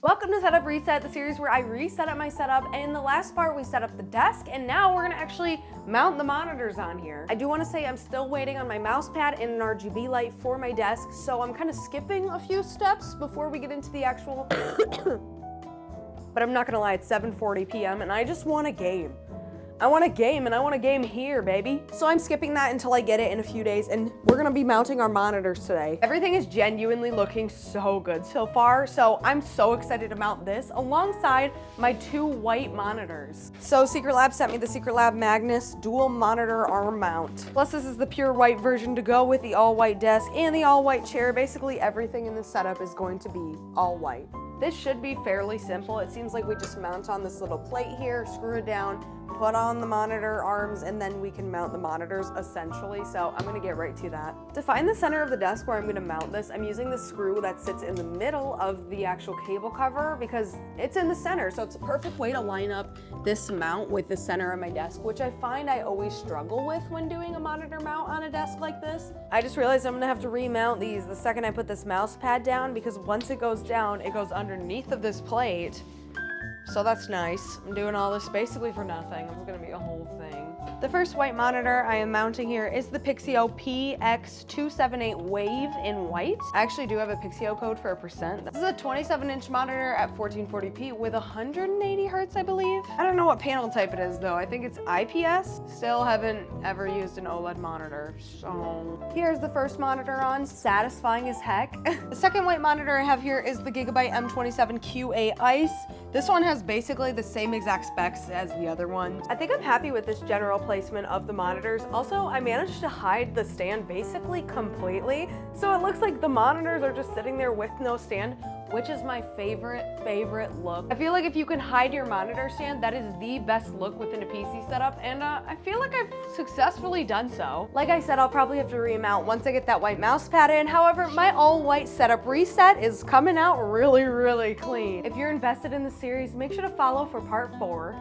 Welcome to Setup Reset, the series where I reset up my setup, and in the last part we set up the desk, and now we're gonna actually mount the monitors on here. I do wanna say I'm still waiting on my mouse pad and an RGB light for my desk, so I'm kind of skipping a few steps before we get into the actual but I'm not gonna lie, it's 7:40 p.m. and I just want a game. I want a game, and I want a game here, baby. So I'm skipping that until I get it in a few days, and we're gonna be mounting our monitors today. Everything is genuinely looking so good so far, so I'm so excited to mount this alongside my two white monitors. So Secret Lab sent me the Secret Lab Magnus dual monitor arm mount. Plus this is the pure white version to go with the all white desk and the all white chair. Basically everything in this setup is going to be all white. This should be fairly simple. It seems like we just mount on this little plate here, screw it down, put on the monitor arms, and then we can mount the monitors essentially. So I'm gonna get right to that. To find the center of the desk where I'm gonna mount this, I'm using the screw that sits in the middle of the actual cable cover because it's in the center. So it's a perfect way to line up this mount with the center of my desk, which I find I always struggle with when doing a monitor mount on a desk like this. I just realized I'm gonna have to remount these the second I put this mouse pad down, because once it goes down, it goes underneath of this plate. So that's nice. I'm doing all this basically for nothing. It's gonna be a whole thing. The first white monitor I am mounting here is the Pixio PX278 Wave in white. I actually do have a Pixio code for 1%. This is a 27-inch monitor at 1440p with 180 hertz, I believe. I don't know what panel type it is though. I think it's IPS. Still haven't ever used an OLED monitor, so. Here's the first monitor on, satisfying as heck. The second white monitor I have here is the Gigabyte M27QA Ice. This one has basically the same exact specs as the other one. I think I'm happy with this general placement of the monitors. Also, I managed to hide the stand basically completely, so it looks like the monitors are just sitting there with no stand, which is my favorite look. I feel like if you can hide your monitor stand, that is the best look within a PC setup, and I feel like I've successfully done so. Like I said, I'll probably have to remount once I get that white mouse pad in. However, my all white setup reset is coming out really clean. If you're invested in the series, make sure to follow for part 4.